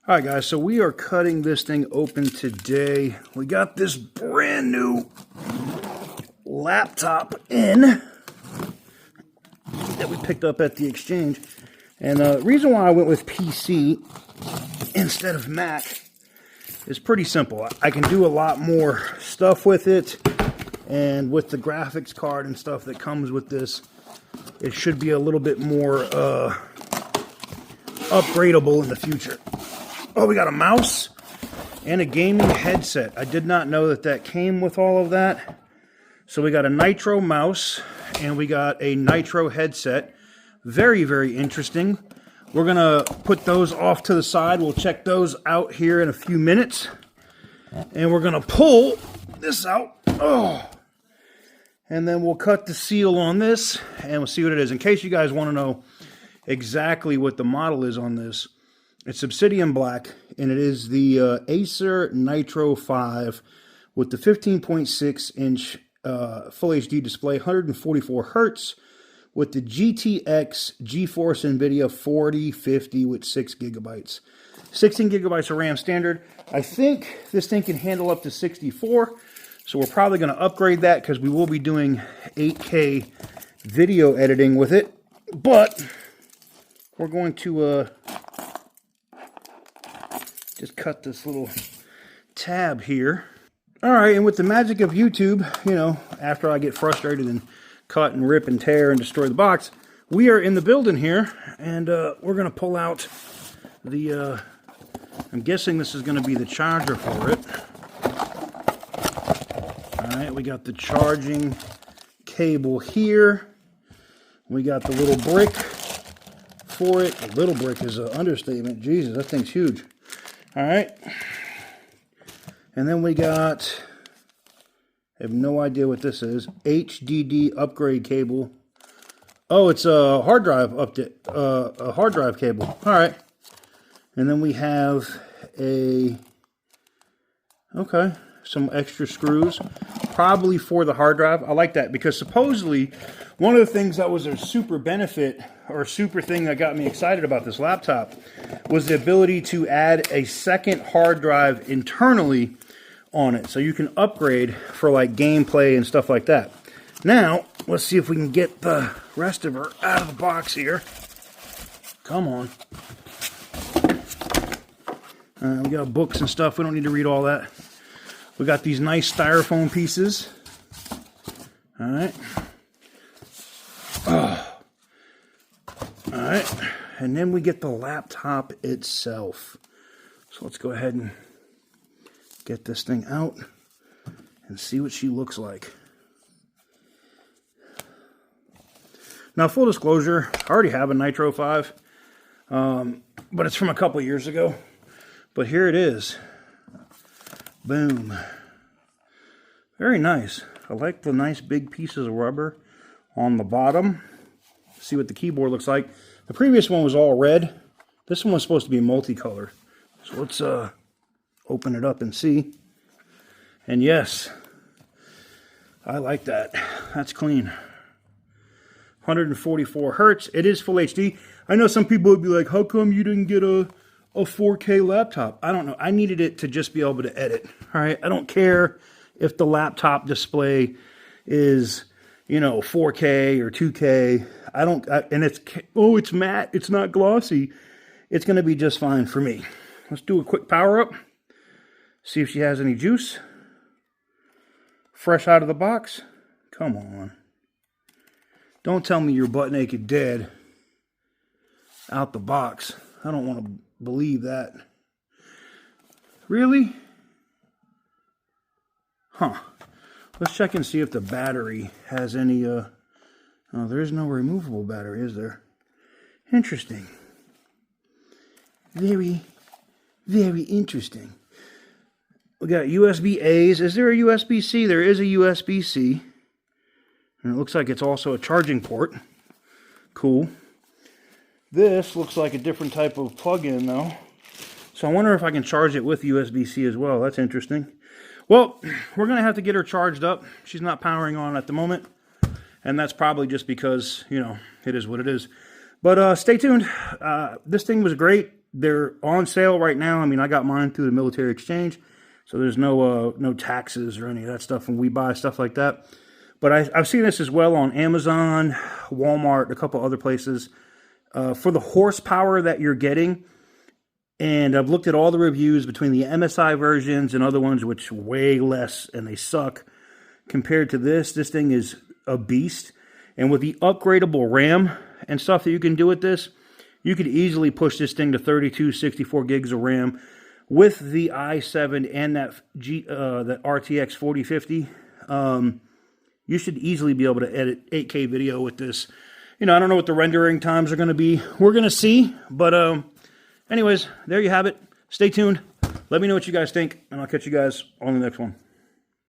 All right, guys, so we are cutting this thing open today. We got this brand new laptop in that we picked up at the exchange. And the reason why I went with PC instead of Mac is pretty simple. I can do a lot more stuff with it, and with the graphics card and stuff that comes with this, it should be a little bit more upgradable in the future. Oh, we got a mouse and a gaming headset. I did not know that that came with all of that. So we got a Nitro mouse and we got a Nitro headset. Very, very interesting. We're going to put those off to the side. We'll check those out here in a few minutes. And we're going to pull this out. Oh. And then we'll cut the seal on this and we'll see what it is. In case you guys want to know exactly what the model is on this, it's Obsidian Black, and it is the Acer Nitro 5 with the 15.6-inch Full HD display, 144 hertz, with the GTX GeForce NVIDIA 4050 with 6 gigabytes. 16 gigabytes of RAM standard. I think this thing can handle up to 64, so we're probably going to upgrade that because we will be doing 8K video editing with it. But we're going to just cut this little tab here. All right, and with the magic of YouTube, you know, after I get frustrated and cut and rip and tear and destroy the box, we are in the building here, and we're going to pull out the, I'm guessing this is going to be the charger for it. All right, we got the charging cable here. We got the little brick for it. A little brick is an understatement. Jesus, that thing's huge. All right, and then we got, I have no idea what this is, HDD upgrade cable. Oh, it's a hard drive update, a hard drive cable. All right, and then we have some extra screws, probably for the hard drive. I like that because supposedly one of the things that was a super benefit or super thing that got me excited about this laptop was the ability to add a second hard drive internally on it. So you can upgrade for like gameplay and stuff like that. Now, let's see if we can get the rest of her out of the box here. Come on. We got books and stuff. We don't need to read all that. We got these nice styrofoam pieces. All right. Oh. All right. And then we get the laptop itself. So let's go ahead and get this thing out and see what she looks like. Now, full disclosure, I already have a Nitro 5, but it's from a couple years ago. But here it is. Boom. Very nice. I like the nice big pieces of rubber on the bottom. See what the keyboard looks like. The previous one was all red. This one was supposed to be multicolored. So let's open it up and see. And yes, I like that. That's clean. 144 hertz. It is full HD. I know some people would be like, how come you didn't get a 4K laptop? I don't know. I needed it to just be able to edit. All right. I don't care if the laptop display is, you know, 4K or 2K. And it's matte. It's not glossy. It's going to be just fine for me. Let's do a quick power up. See if she has any juice. Fresh out of the box. Come on. Don't tell me you're butt naked dead out the box. I don't want to believe that. Really? Huh. Let's check and see if the battery has any, oh, there is no removable battery, is there? Interesting. Very, very interesting. We got USB-A's. Is there a USB-C? There is a USB-C. And it looks like it's also a charging port. Cool. This looks like a different type of plug-in, though. So I wonder if I can charge it with USB-C as well. That's interesting. Well, we're going to have to get her charged up. She's not powering on at the moment. And that's probably just because, you know, it is what it is. But stay tuned. This thing was great. they're on sale right now. I mean, I got mine through the military exchange, so there's no taxes or any of that stuff when we buy stuff like that. But I've seen this as well on Amazon, Walmart, a couple other places. For the horsepower that you're getting, and I've looked at all the reviews between the MSI versions and other ones, which way less, and they suck. Compared to this thing is a beast. And with the upgradable RAM and stuff that you can do with this, you could easily push this thing to 32, 64 gigs of RAM with the i7 and that RTX 4050. You should easily be able to edit 8K video with this. You know, I don't know what the rendering times are going to be. We're going to see. But anyways, there you have it. Stay tuned. Let me know what you guys think, and I'll catch you guys on the next one.